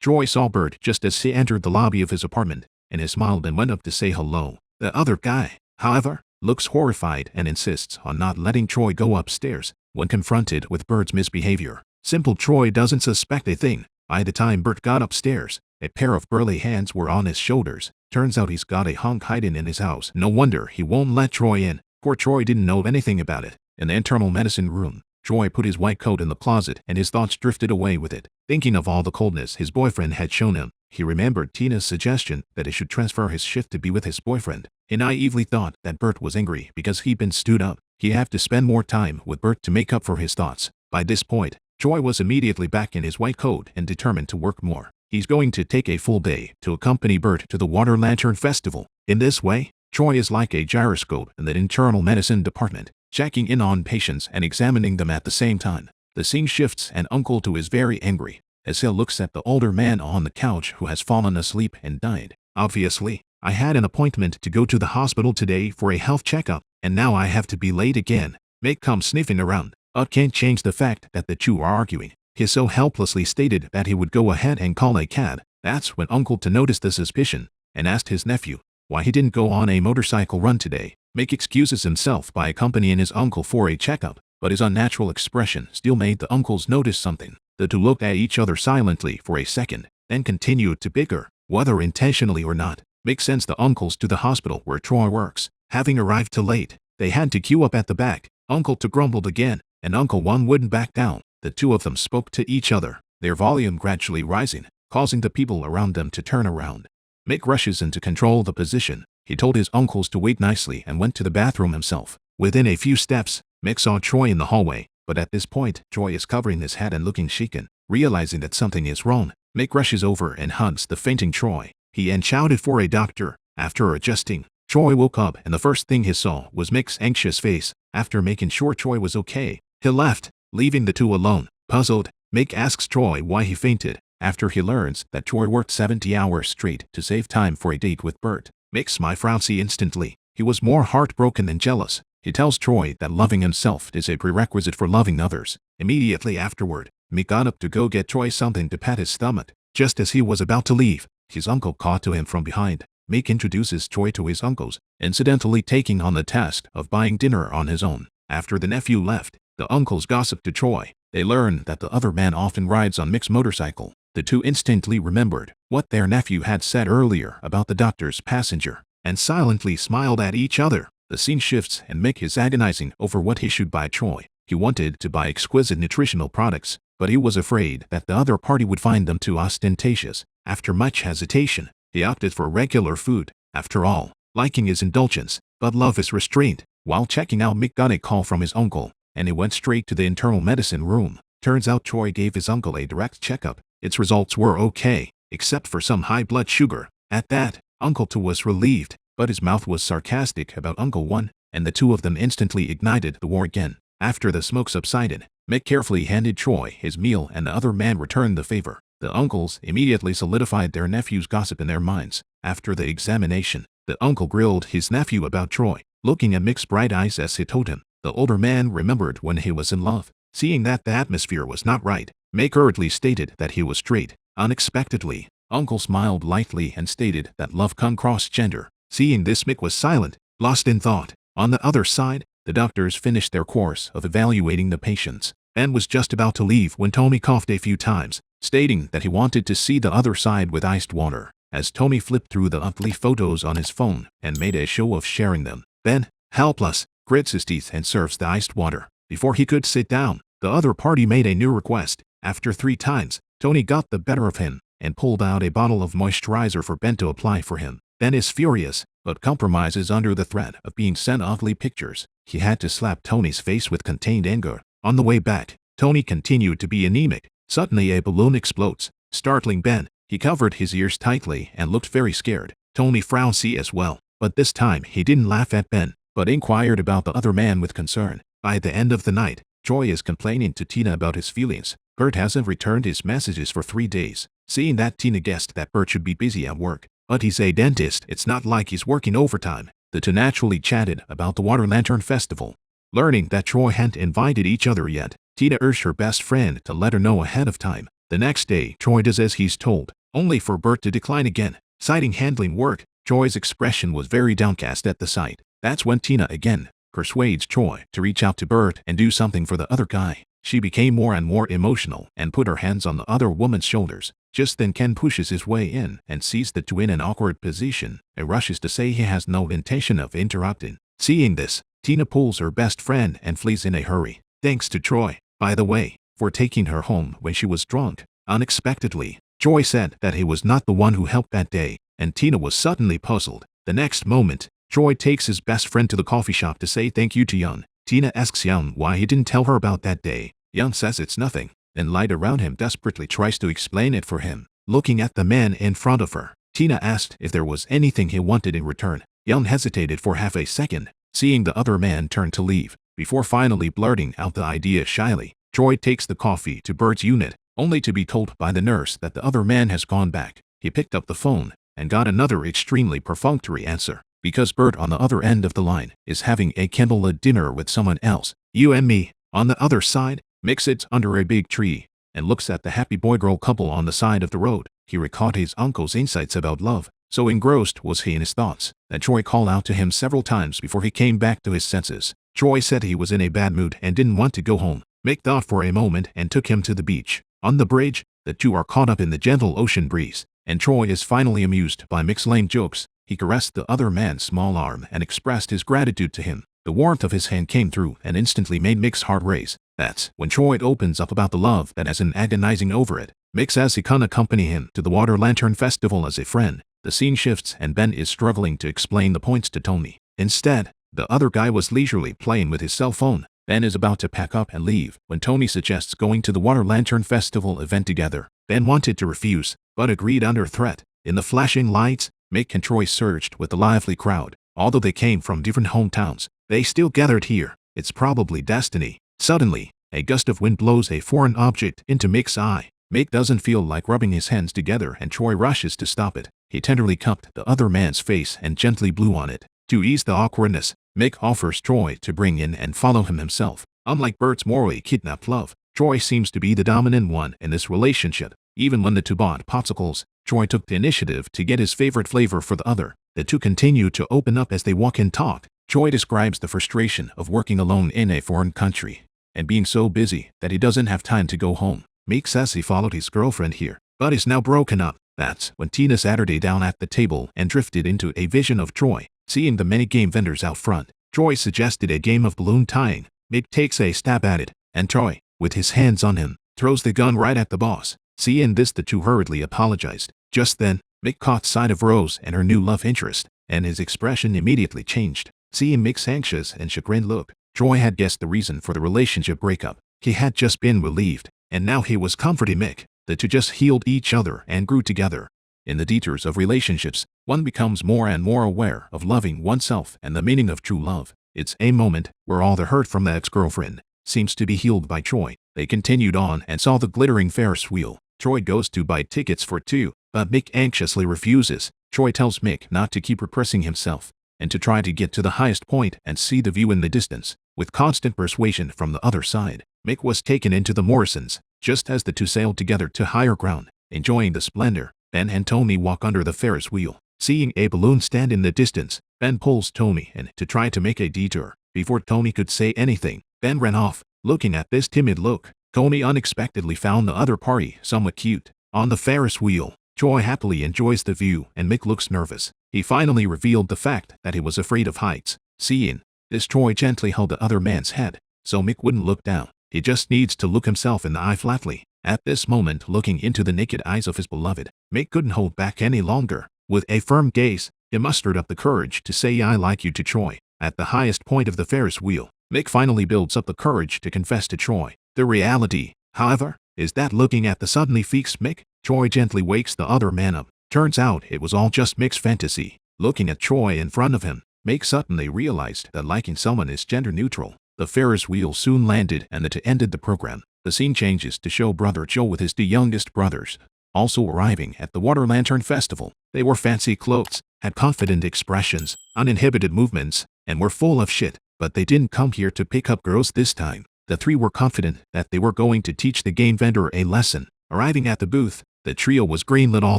Troy saw Bert just as he entered the lobby of his apartment, and he smiled and went up to say hello. The other guy, however, looks horrified and insists on not letting Troy go upstairs when confronted with Bert's misbehavior. Simple Troy doesn't suspect a thing. By the time Bert got upstairs, a pair of burly hands were on his shoulders. Turns out he's got a hunk hiding in his house. No wonder he won't let Troy in. Poor Troy didn't know anything about it. In the internal medicine room, Troy put his white coat in the closet and his thoughts drifted away with it. Thinking of all the coldness his boyfriend had shown him, he remembered Tina's suggestion that he should transfer his shift to be with his boyfriend. He naively thought that Bert was angry because he'd been stood up. He'd have to spend more time with Bert to make up for his thoughts. By this point, Troy was immediately back in his white coat and determined to work more. He's going to take a full day to accompany Bert to the Water Lantern Festival. In this way, Troy is like a gyroscope in the internal medicine department, checking in on patients and examining them at the same time. The scene shifts and Uncle Tu is very angry as he looks at the older man on the couch who has fallen asleep and died. Obviously, I had an appointment to go to the hospital today for a health checkup, and now I have to be late again. Mick comes sniffing around. Can't change the fact that the two are arguing. He so helplessly stated that he would go ahead and call a cab. That's when Uncle Tu noticed the suspicion and asked his nephew why he didn't go on a motorcycle run today. Mick excuses himself by accompanying his uncle for a checkup, but his unnatural expression still made the uncles notice something. The two looked at each other silently for a second, then continued to bicker, whether intentionally or not. Mick sends the uncles to the hospital where Troy works. Having arrived too late, they had to queue up at the back. Uncle Tu grumbled again, and Uncle One wouldn't back down. The two of them spoke to each other, their volume gradually rising, causing the people around them to turn around. Mick rushes in to control the position. He told his uncles to wait nicely and went to the bathroom himself. Within a few steps, Mick saw Troy in the hallway, but at this point, Troy is covering his head and looking shaken. Realizing that something is wrong, Mick rushes over and hugs the fainting Troy. He shouted for a doctor. After adjusting, Troy woke up and the first thing he saw was Mick's anxious face. After making sure Troy was okay, he left, leaving the two alone. Puzzled, Mick asks Troy why he fainted. After he learns that Troy worked 70 hours straight to save time for a date with Bert, Mick smiles instantly. He was more heartbroken than jealous. He tells Troy that loving himself is a prerequisite for loving others. Immediately afterward, Mick got up to go get Troy something to pat his stomach. Just as he was about to leave, his uncle caught to him from behind. Mick introduces Troy to his uncles, incidentally taking on the task of buying dinner on his own. After the nephew left, the uncles gossiped to Troy. They learned that the other man often rides on Mick's motorcycle. The two instantly remembered what their nephew had said earlier about the doctor's passenger, and silently smiled at each other. The scene shifts and Mick is agonizing over what he should buy Troy. He wanted to buy exquisite nutritional products, but he was afraid that the other party would find them too ostentatious. After much hesitation, he opted for regular food. After all, liking is indulgence, but love is restraint. While checking out, Mick got a call from his uncle, and he went straight to the internal medicine room. Turns out Troy gave his uncle a direct checkup. Its results were okay, except for some high blood sugar. At that, Uncle Tu was relieved, but his mouth was sarcastic about Uncle One, and the two of them instantly ignited the war again. After the smoke subsided, Mick carefully handed Troy his meal and the other man returned the favor. The uncles immediately solidified their nephew's gossip in their minds. After the examination, the uncle grilled his nephew about Troy, looking at Mick's bright eyes as he told him. The older man remembered when he was in love. Seeing that the atmosphere was not right, Mick hurriedly stated that he was straight. Unexpectedly, Uncle smiled lightly and stated that love can cross gender. Seeing this, Mick was silent, lost in thought. On the other side, the doctors finished their course of evaluating the patients. Ben was just about to leave when Tommy coughed a few times, stating that he wanted to see the other side with iced water. As Tommy flipped through the ugly photos on his phone and made a show of sharing them, Ben, helpless, grits his teeth and serves the iced water. Before he could sit down, the other party made a new request. After 3 times, Tony got the better of him and pulled out a bottle of moisturizer for Ben to apply for him. Ben is furious, but compromises under the threat of being sent ugly pictures. He had to slap Tony's face with contained anger. On the way back, Tony continued to be anemic. Suddenly a balloon explodes, startling Ben. He covered his ears tightly and looked very scared. Tony frowned as well, but this time he didn't laugh at Ben, but inquired about the other man with concern. By the end of the night, Troy is complaining to Tina about his feelings. Bert hasn't returned his messages for 3 days. Seeing that, Tina guessed that Bert should be busy at work. But he's a dentist, it's not like he's working overtime. The two naturally chatted about the Water Lantern Festival. Learning that Troy hadn't invited each other yet, Tina urged her best friend to let her know ahead of time. The next day, Choi does as he's told, only for Bert to decline again. Citing handling work, Choi's expression was very downcast at the sight. That's when Tina again persuades Choi to reach out to Bert and do something for the other guy. She became more and more emotional and put her hands on the other woman's shoulders. Just then Ken pushes his way in and sees the two in an awkward position and rushes to say he has no intention of interrupting. Seeing this, Tina pulls her best friend and flees in a hurry. Thanks to Choi, by the way, for taking her home when she was drunk. Unexpectedly, Choi said that he was not the one who helped that day, and Tina was suddenly puzzled. The next moment, Choi takes his best friend to the coffee shop to say thank you to Young. Tina asks Young why he didn't tell her about that day. Young says it's nothing, then Light around him desperately tries to explain it for him. Looking at the man in front of her, Tina asked if there was anything he wanted in return. Young hesitated for half a second, seeing the other man turn to leave, before finally blurting out the idea shyly. Choi takes the coffee to Bert's unit, only to be told by the nurse that the other man has gone back. He picked up the phone and got another extremely perfunctory answer, because Bert on the other end of the line is having a candlelit dinner with someone else. You and me. On the other side, Mick sits under a big tree and looks at the happy boy-girl couple on the side of the road. He recalled his uncle's insights about love. So engrossed was he in his thoughts that Choi called out to him several times before he came back to his senses. Choi said he was in a bad mood and didn't want to go home. Mick thought for a moment and took him to the beach. On the bridge, the two are caught up in the gentle ocean breeze, and Choi is finally amused by Mick's lame jokes. He caressed the other man's small arm and expressed his gratitude to him. The warmth of his hand came through and instantly made Mick's heart race. That's when Choi opens up about the love that has been agonizing over it. Mick says he can accompany him to the Water Lantern Festival as a friend. The scene shifts and Ben is struggling to explain the points to Tony. Instead, the other guy was leisurely playing with his cell phone. Ben is about to pack up and leave when Tony suggests going to the Water Lantern Festival event together. Ben wanted to refuse, but agreed under threat. In the flashing lights, Mick and Choi surged with the lively crowd. Although they came from different hometowns, they still gathered here. It's probably destiny. Suddenly, a gust of wind blows a foreign object into Mick's eye. Mick doesn't feel like rubbing his hands together and Choi rushes to stop it. He tenderly cupped the other man's face and gently blew on it. To ease the awkwardness, Mick offers Choi to bring in and follow him himself. Unlike Bert's morally kidnapped love, Choi seems to be the dominant one in this relationship. Even when the two bought popsicles, Choi took the initiative to get his favorite flavor for the other. The two continue to open up as they walk and talk. Choi describes the frustration of working alone in a foreign country and being so busy that he doesn't have time to go home. Mick says he followed his girlfriend here, but is now broken up. That's when Tina Saturday down at the table and drifted into a vision of Choi. Seeing the many game vendors out front, Choi suggested a game of balloon tying. Mick takes a stab at it, and Choi, with his hands on him, throws the gun right at the boss. Seeing this, the two hurriedly apologized. Just then, Mick caught sight of Rose and her new love interest, and his expression immediately changed. Seeing Mick's anxious and chagrined look, Choi had guessed the reason for the relationship breakup. He had just been relieved, and now he was comforting Mick. The two just healed each other and grew together. In the detours of relationships, one becomes more and more aware of loving oneself and the meaning of true love. It's a moment where all the hurt from the ex-girlfriend seems to be healed by Choi. They continued on and saw the glittering Ferris wheel. Choi goes to buy tickets for two, but Mick anxiously refuses. Choi tells Mick not to keep repressing himself and to try to get to the highest point and see the view in the distance. With constant persuasion from the other side, Mick was taken into the Morrisons. Just as the two sailed together to higher ground, enjoying the splendor, Ben and Tony walk under the Ferris wheel. Seeing a balloon stand in the distance, Ben pulls Tony in to try to make a detour. Before Tony could say anything, Ben ran off. Looking at this timid look, Tony unexpectedly found the other party somewhat cute. On the Ferris wheel, Choi happily enjoys the view and Mick looks nervous. He finally revealed the fact that he was afraid of heights. Seeing this, Choi gently held the other man's head so Mick wouldn't look down. He just needs to look himself in the eye flatly. At this moment, looking into the naked eyes of his beloved, Mick couldn't hold back any longer. With a firm gaze, he mustered up the courage to say I like you to Choi. At the highest point of the Ferris wheel, Mick finally builds up the courage to confess to Choi. The reality, however, is that looking at the suddenly fixed Mick, Choi gently wakes the other man up. Turns out it was all just Mick's fantasy. Looking at Choi in front of him, Mick suddenly realized that liking someone is gender neutral. The Ferris wheel soon landed and the two ended the program. The scene changes to show brother Joe with his two youngest brothers, also arriving at the Water Lantern Festival. They wore fancy clothes, had confident expressions, uninhibited movements, and were full of shit. But they didn't come here to pick up girls this time. The three were confident that they were going to teach the game vendor a lesson. Arriving at the booth, the trio was greenlit all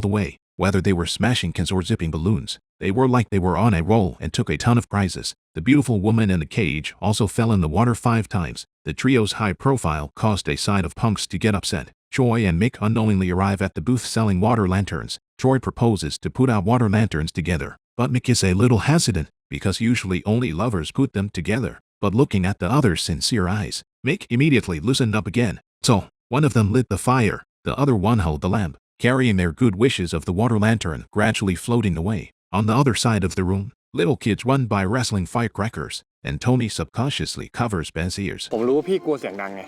the way. Whether they were smashing cans or zipping balloons, they were like they were on a roll and took a ton of prizes. The beautiful woman in the cage also fell in the water 5 times. The trio's high profile caused a side of punks to get upset. Choi and Mick unknowingly arrive at the booth selling water lanterns. Choi proposes to put out water lanterns together, but Mick is a little hesitant because usually only lovers put them together. But looking at the other's sincere eyes, Mick immediately loosened up again. So, one of them lit the fire, the other one held the lamp, carrying their good wishes of the water lantern gradually floating away. On the other side of the room, little kids run by wrestling firecrackers, and Tony subconsciously covers Ben's ears. ผมรู้ว่าพี่กลัวเสียงดังไง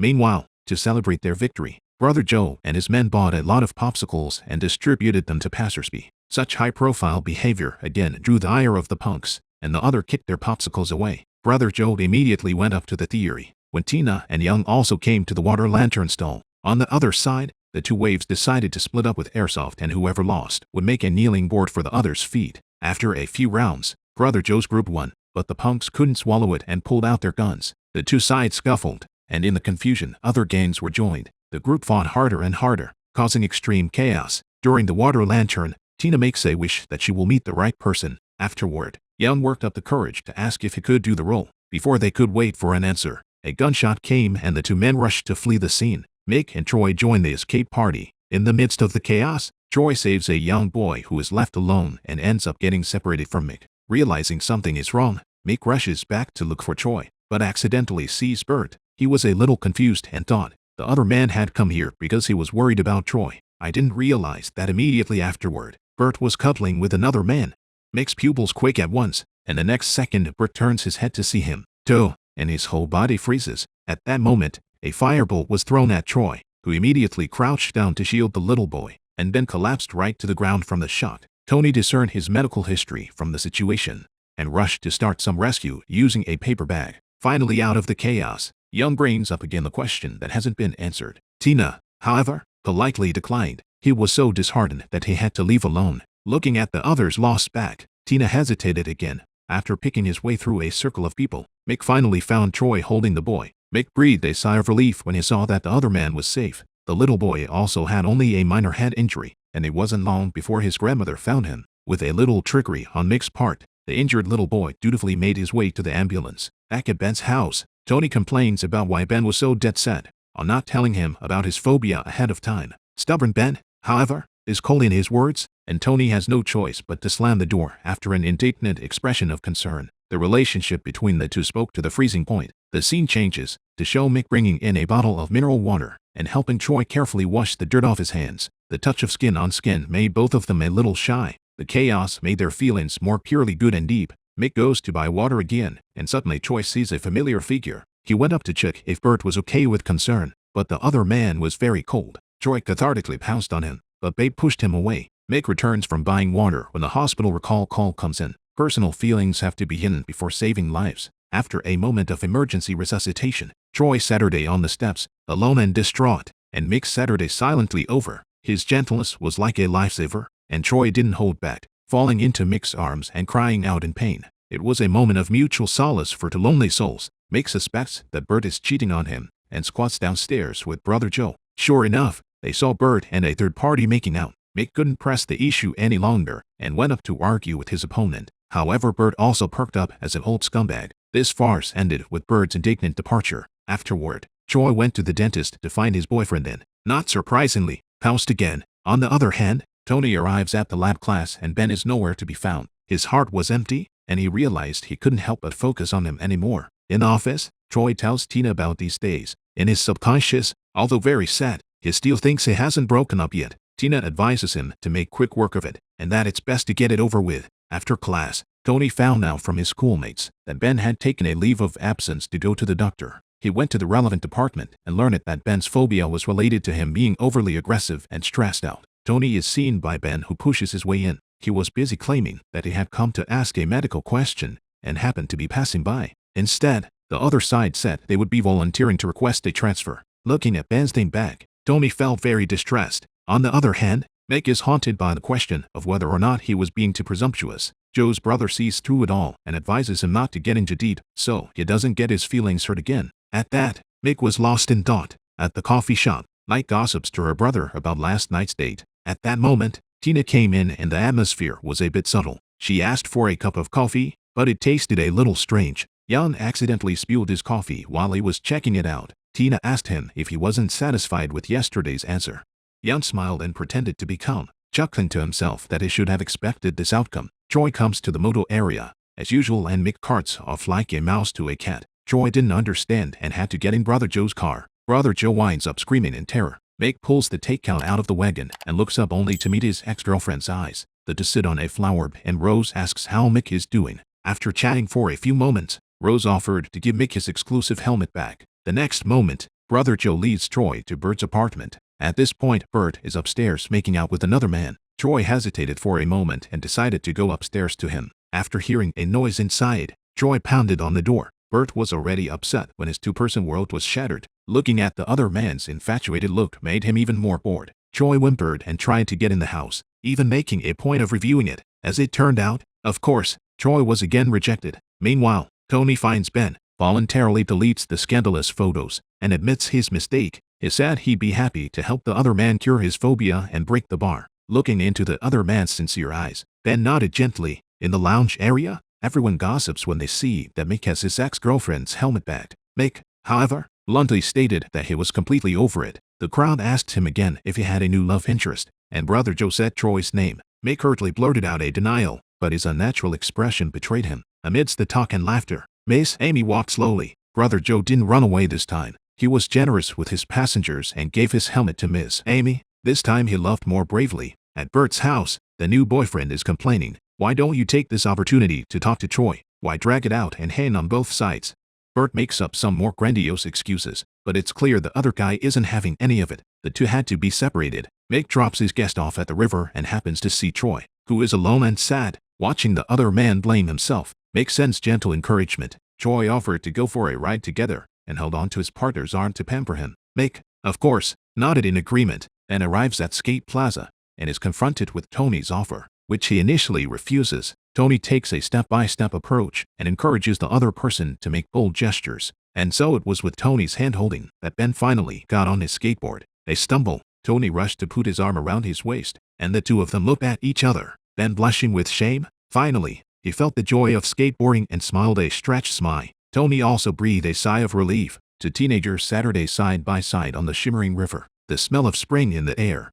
Meanwhile, to celebrate their victory, Brother Joe and his men bought a lot of popsicles and distributed them to passersby. Such high-profile behavior again drew the ire of the punks, and the other kicked their popsicles away. Brother Joe immediately went up to the theory, when Tina and Young also came to the water lantern stall. On the other side, the two waves decided to split up with airsoft, and whoever lost would make a kneeling board for the other's feet. After a few rounds, Brother Joe's group won, but the punks couldn't swallow it and pulled out their guns. The two sides scuffled, and in the confusion, other gangs were joined. The group fought harder and harder, causing extreme chaos. During the water lantern, Tina makes a wish that she will meet the right person. Afterward, Young worked up the courage to ask if he could do the role. Before they could wait for an answer, a gunshot came and the two men rushed to flee the scene. Mick and Troy join the escape party. In the midst of the chaos, Troy saves a young boy who is left alone and ends up getting separated from Mick. Realizing something is wrong, Mick rushes back to look for Troy, but accidentally sees Bert. He was a little confused and thought the other man had come here because he was worried about Troy. I didn't realize that immediately afterward, Bert was cuddling with another man. Mick's pupils quake at once, and the next second Bert turns his head to see him, too, and his whole body freezes. At that moment, a firebolt was thrown at Troy, who immediately crouched down to shield the little boy, and then collapsed right to the ground from the shock. Tony discerned his medical history from the situation, and rushed to start some rescue using a paper bag. Finally out of the chaos, Young brings up again the question that hasn't been answered. Tina, however, politely declined. He was so disheartened that he had to leave alone. Looking at the other's lost back, Tina hesitated again. After picking his way through a circle of people, Mick finally found Troy holding the boy. Mick breathed a sigh of relief when he saw that the other man was safe. The little boy also had only a minor head injury, and it wasn't long before his grandmother found him. With a little trickery on Mick's part, the injured little boy dutifully made his way to the ambulance. Back at Ben's house, Tony complains about why Ben was so dead set on not telling him about his phobia ahead of time. Stubborn Ben, however, is cold in his words, and Tony has no choice but to slam the door after an indignant expression of concern. The relationship between the two spoke to the freezing point. The scene changes to show Mick bringing in a bottle of mineral water and helping Troy carefully wash the dirt off his hands. The touch of skin on skin made both of them a little shy. The chaos made their feelings more purely good and deep. Mick goes to buy water again, and suddenly Troy sees a familiar figure. He went up to check if Bert was okay with concern, but the other man was very cold. Troy cathartically pounced on him, but Babe pushed him away. Mick returns from buying water when the hospital recall call comes in. Personal feelings have to be hidden before saving lives. After a moment of emergency resuscitation, Troy Saturday on the steps, alone and distraught, and Mick Saturday silently over. His gentleness was like a lifesaver, and Troy didn't hold back, falling into Mick's arms and crying out in pain. It was a moment of mutual solace for two lonely souls. Mick suspects that Bert is cheating on him, and squats downstairs with Brother Joe. Sure enough, they saw Bert and a third party making out. Mick couldn't press the issue any longer, and went up to argue with his opponent. However, Bert also perked up as an old scumbag. This farce ended with Bert's indignant departure. Afterward, Troy went to the dentist to find his boyfriend and, not surprisingly, pounced again. On the other hand, Tony arrives at the lab class and Ben is nowhere to be found. His heart was empty, and he realized he couldn't help but focus on him anymore. In the office, Troy tells Tina about these days. In his subconscious, although very sad, he still thinks he hasn't broken up yet. Tina advises him to make quick work of it, and that it's best to get it over with. After class, Tony found out from his schoolmates that Ben had taken a leave of absence to go to the doctor. He went to the relevant department and learned that Ben's phobia was related to him being overly aggressive and stressed out. Tony is seen by Ben, who pushes his way in. He was busy claiming that he had come to ask a medical question and happened to be passing by. Instead, the other side said they would be volunteering to request a transfer. Looking at Ben's name back, Tony felt very distressed. On the other hand, Mick is haunted by the question of whether or not he was being too presumptuous. Joe's brother sees through it all and advises him not to get into deep so he doesn't get his feelings hurt again. At that, Mick was lost in thought. At the coffee shop, light gossips to her brother about last night's date. At that moment, Tina came in and the atmosphere was a bit subtle. She asked for a cup of coffee, but it tasted a little strange. Jan accidentally spilled his coffee while he was checking it out. Tina asked him if he wasn't satisfied with yesterday's answer. Jan smiled and pretended to be calm, chuckling to himself that he should have expected this outcome. Troy comes to the moto area, as usual, and Mick carts off like a mouse to a cat. Troy didn't understand and had to get in Brother Joe's car. Brother Joe winds up screaming in terror. Mick pulls the takeout out of the wagon and looks up only to meet his ex-girlfriend's eyes. The two sit on a flower and Rose asks how Mick is doing. After chatting for a few moments, Rose offered to give Mick his exclusive helmet back. The next moment, Brother Joe leads Troy to Bert's apartment. At this point, Bert is upstairs making out with another man. Troy hesitated for a moment and decided to go upstairs to him. After hearing a noise inside, Troy pounded on the door. Bert was already upset when his two-person world was shattered. Looking at the other man's infatuated look made him even more bored. Troy whimpered and tried to get in the house, even making a point of reviewing it. As it turned out, of course, Troy was again rejected. Meanwhile, Tony finds Ben, voluntarily deletes the scandalous photos, and admits his mistake. He said he'd be happy to help the other man cure his phobia and break the bar. Looking into the other man's sincere eyes, Ben nodded gently. In the lounge area, everyone gossips when they see that Mick has his ex-girlfriend's helmet back. Mick, however, bluntly stated that he was completely over it. The crowd asked him again if he had a new love interest, and Brother Joe said Troy's name. Mick curtly blurted out a denial, but his unnatural expression betrayed him. Amidst the talk and laughter, Miss Amy walked slowly. Brother Joe didn't run away this time. He was generous with his passengers and gave his helmet to Miss Amy. This time he loved more bravely. At Bert's house, the new boyfriend is complaining. Why don't you take this opportunity to talk to Troy? Why drag it out and hang on both sides? Bert makes up some more grandiose excuses, but it's clear the other guy isn't having any of it. The two had to be separated. Mick drops his guest off at the river and happens to see Troy, who is alone and sad, watching the other man blame himself. Mick sends gentle encouragement. Troy offered to go for a ride together and held on to his partner's arm to pamper him. Mick, of course, nodded in agreement, and arrives at Skate Plaza and is confronted with Tony's offer, which he initially refuses. Tony takes a step-by-step approach and encourages the other person to make bold gestures. And so it was with Tony's hand-holding that Ben finally got on his skateboard. They stumble. Tony rushed to put his arm around his waist, and the two of them looked at each other, Ben blushing with shame. Finally, he felt the joy of skateboarding and smiled a stretched smile. Tony also breathed a sigh of relief. Two teenagers Saturday side by side on the shimmering river, the smell of spring in the air,